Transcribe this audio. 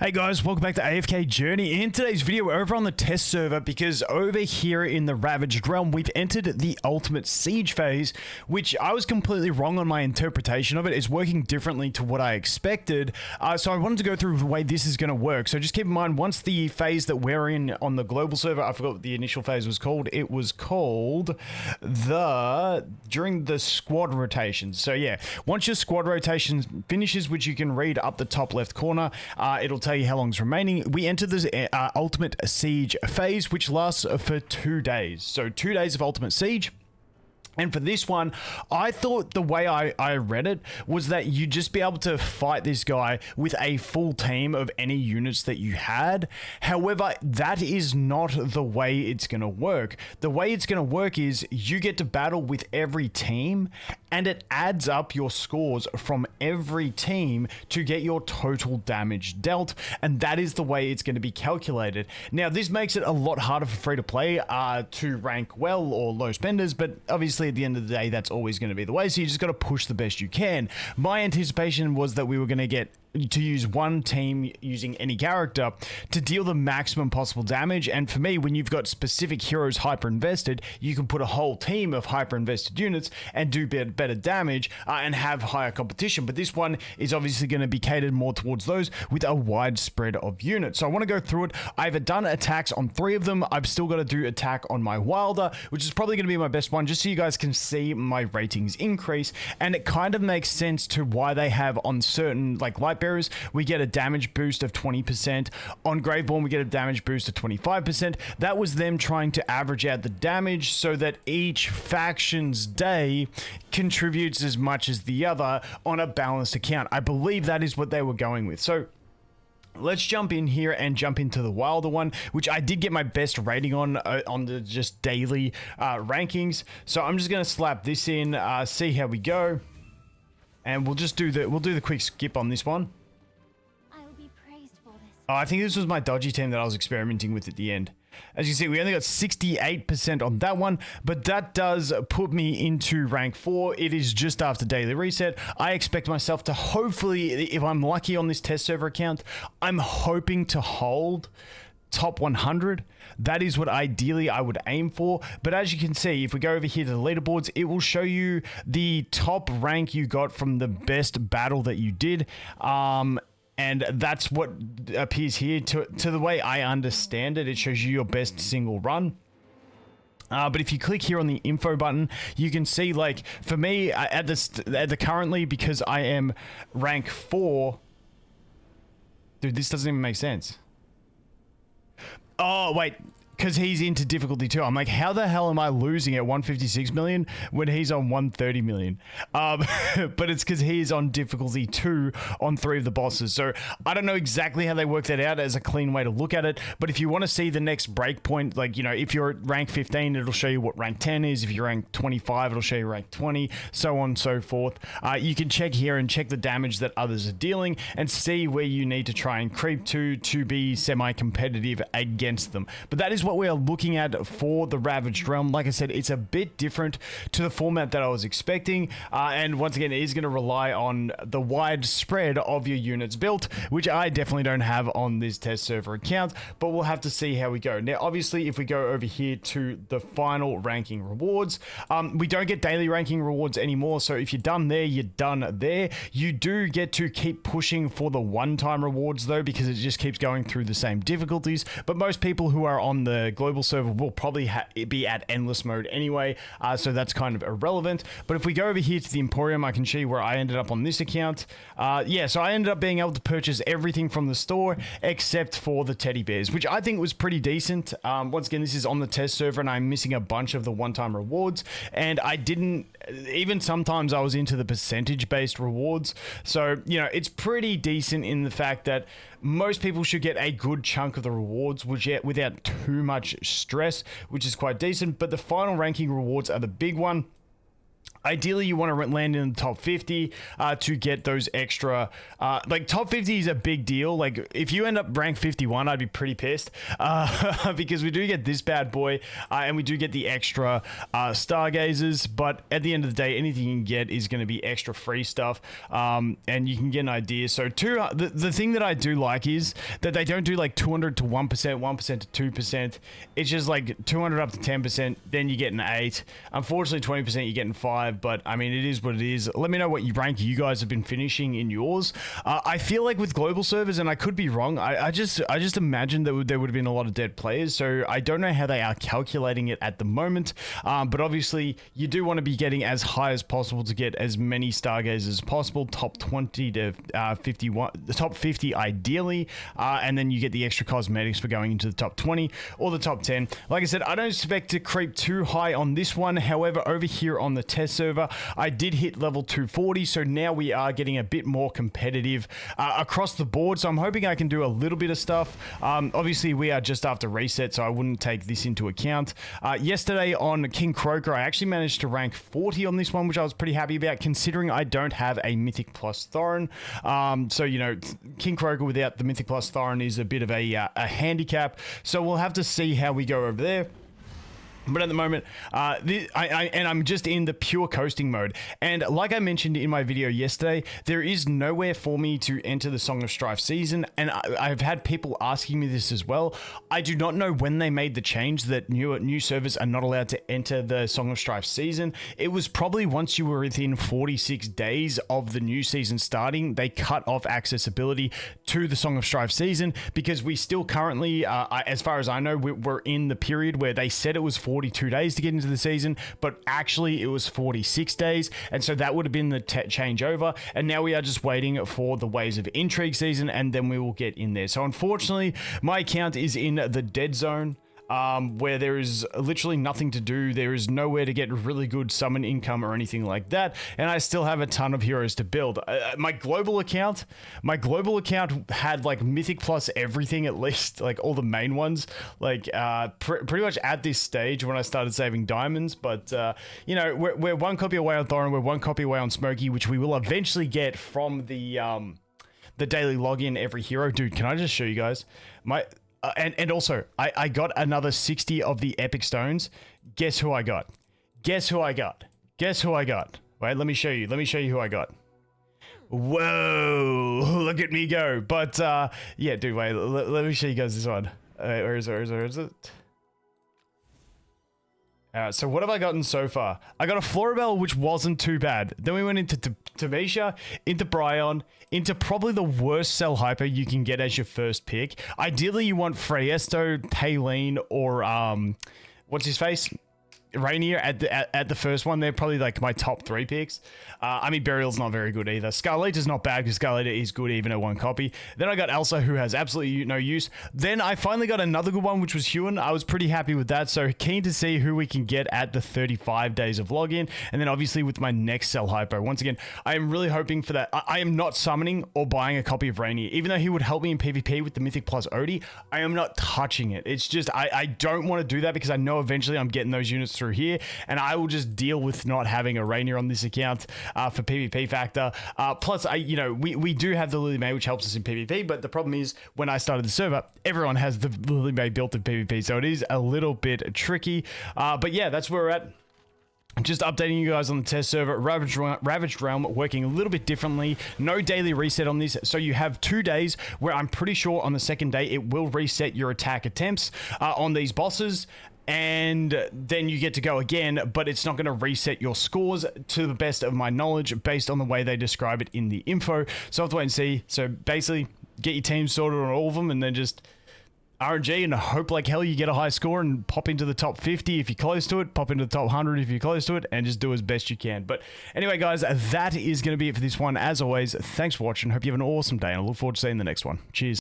Hey guys, welcome back to AFK Journey. In today's video, we're over on the test server because over here in the Ravaged realm, we've entered the ultimate siege phase, which I was completely wrong on my interpretation of it. It's working differently to what I expected. So I wanted to go through the way this is going to work. So just keep in mind, once the phase that we're in on the global server, I forgot what the initial phase was called. It was called during the squad rotations. So yeah, once your squad rotation finishes, which you can read up the top left corner, it'll tell you how long's remaining. We enter this ultimate siege phase, which lasts for 2 days. So 2 days of ultimate siege. And for this one, I thought the way I read it was that you'd just be able to fight this guy with a full team of any units that you had. However, that is not the way it's going to work. The way it's going to work is you get to battle with every team, and it adds up your scores from every team to get your total damage dealt. And that is the way it's going to be calculated. Now, this makes it a lot harder for free to play to rank well or low spenders, but obviously at the end of the day, that's always going to be the way. So you just got to push the best you can. My anticipation was that we were going to get to use one team using any character to deal the maximum possible damage. And for me, when you've got specific heroes hyper invested, you can put a whole team of hyper invested units and do better damage and have higher competition. But this one is obviously going to be catered more towards those with a wide spread of units. So I want to go through it. I've done attacks on 3 of them. I've still got to do attack on my Wilder, which is probably going to be my best one, just so you guys can see my ratings increase. And it kind of makes sense to why they have on certain like light bearers, we get a damage boost of 20%. On Graveborn, we get a damage boost of 25%. That was them trying to average out the damage so that each faction's day contributes as much as the other on a balanced account. I believe that is what they were going with. So let's jump in here and jump into the Wilder one, which I did get my best rating on the just daily rankings. So I'm just going to slap this in, see how we go. And we'll just do the quick skip on this one. I'll be praised for this. Oh, I think this was my dodgy team that I was experimenting with at the end. As you see, we only got 68% on that one, but that does put me into rank 4. It is just after daily reset. I expect myself to hopefully, if I'm lucky on this test server account, I'm hoping to hold top 100. That is what ideally I would aim for. But as you can see, if we go over here to the leaderboards, it will show you the top rank you got from the best battle that you did. And that's what appears here. To the way I understand it, it shows you your best single run. But if you click here on the info button, you can see, like, for me, at the currently, because I am rank 4, dude, this doesn't even make sense. Oh, wait, because he's into difficulty 2. I'm like, how the hell am I losing at 156 million when he's on 130 million? But it's because he's on difficulty 2 on 3 of the bosses. So I don't know exactly how they work that out as a clean way to look at it. But if you want to see the next breakpoint, like, you know, if you're at rank 15, it'll show you what rank 10 is. If you're rank 25, it'll show you rank 20, so on and so forth. You can check here and check the damage that others are dealing and see where you need to try and creep to be semi-competitive against them. But that is what we are looking at for the Ravaged realm. Like I said, it's a bit different to the format that I was expecting, and once again, it is going to rely on the wide spread of your units built, which I definitely don't have on this test server account, but we'll have to see how we go. Now, obviously, if we go over here to the final ranking rewards, we don't get daily ranking rewards anymore, so if you're done there, you're done there. You do get to keep pushing for the one-time rewards, though, because it just keeps going through the same difficulties, but most people who are on the global server will probably be at endless mode anyway, so that's kind of irrelevant. But if we go over here to the Emporium, I can show you where I ended up on this account. Yeah, so I ended up being able to purchase everything from the store except for the teddy bears, which I think was pretty decent. Once again, this is on the test server and I'm missing a bunch of the one-time rewards, and I didn't, even sometimes I was into the percentage-based rewards. So, you know, it's pretty decent in the fact that most people should get a good chunk of the rewards without too much stress, which is quite decent. But the final ranking rewards are the big one. Ideally, you want to land in the top 50 to get those extra. Like, top 50 is a big deal. Like, if you end up rank 51, I'd be pretty pissed because we do get this bad boy and we do get the extra stargazers. But at the end of the day, anything you can get is going to be extra free stuff, and you can get an idea. So, the thing that I do like is that they don't do like 200 to 1%, 1% to 2%. It's just like 200 up to 10%. Then you get an 8. Unfortunately, 20% you get in 5. But I mean, it is what it is. Let me know what rank you guys have been finishing in yours. I feel like with global servers, and I could be wrong, I just imagine that there would have been a lot of dead players. So I don't know how they are calculating it at the moment. But obviously, you do want to be getting as high as possible to get as many stargazers as possible. Top 20 to 51, the top 50 ideally, and then you get the extra cosmetics for going into the top 20 or the top 10. Like I said, I don't expect to creep too high on this one. However, over here on the test server, I did hit level 240, so now we are getting a bit more competitive across the board. So I'm hoping I can do a little bit of stuff. Obviously, we are just after reset, so I wouldn't take this into account. Yesterday on King Croker, I actually managed to rank 40 on this one, which I was pretty happy about, considering I don't have a Mythic Plus Thorin. So, you know, King Croker without the Mythic Plus Thorin is a bit of a handicap. So we'll have to see how we go over there. But at the moment, I'm just in the pure coasting mode. And like I mentioned in my video yesterday, there is nowhere for me to enter the Song of Strife season. And I've had people asking me this as well. I do not know when they made the change that new servers are not allowed to enter the Song of Strife season. It was probably once you were within 46 days of the new season starting, they cut off accessibility to the Song of Strife season, because we still currently, as far as I know, we're in the period where they said it was 42 days to get into the season, but actually it was 46 days, and so that would have been the changeover, and now we are just waiting for the Waves of Intrigue season, and then we will get in there. So unfortunately, my account is in the dead zone, where there is literally nothing to do. There is nowhere to get really good summon income or anything like that, and I still have a ton of heroes to build. My global account had like Mythic Plus everything, at least like all the main ones, like pretty much at this stage when I started saving diamonds. But you know, we're one copy away on Thorin, we're one copy away on Smokey, which we will eventually get from the daily login every hero. Dude, can I just show you guys my and also, I got another 60 of the epic stones. Guess who I got? Guess who I got? Guess who I got? Wait, let me show you. Let me show you who I got. Whoa, look at me go. But yeah, dude, wait, let me show you guys this one. Where is it? Alright, so what have I gotten so far? I got a Floribel, which wasn't too bad. Then we went into Tamisha, into Bryon, into probably the worst Cell Hyper you can get as your first pick. Ideally, you want Freyesto, Taylene, or what's his face? Rainier at the first one. They're probably like my top 3 picks. I mean, Burial's not very good either. Scarlata's not bad because Scarlata is good even at 1 copy. Then I got Elsa, who has absolutely no use. Then I finally got another good one, which was Huon. I was pretty happy with that. So keen to see who we can get at the 35 days of login. And then obviously with my next Cell Hypo. Once again, I am really hoping for that. I am not summoning or buying a copy of Rainier. Even though he would help me in PvP with the Mythic Plus Odie, I am not touching it. It's just, I don't want to do that because I know eventually I'm getting those units through here, and I will just deal with not having a Rainier on this account for PvP factor. Plus, we do have the Lily May, which helps us in PvP, but the problem is when I started the server, everyone has the Lily May built in PvP, so it is a little bit tricky. But yeah, that's where we're at. Just updating you guys on the test server. Ravaged Realm working a little bit differently. No daily reset on this. So you have 2 days where I'm pretty sure on the second day it will reset your attack attempts on these bosses. And then you get to go again, but it's not going to reset your scores to the best of my knowledge based on the way they describe it in the info. So I have to wait and see. So basically, get your team sorted on all of them and then just RNG and hope like hell you get a high score and pop into the top 50 if you're close to it, pop into the top 100 if you're close to it, and just do as best you can. But anyway, guys, that is going to be it for this one. As always, thanks for watching. Hope you have an awesome day, and I look forward to seeing the next one. Cheers.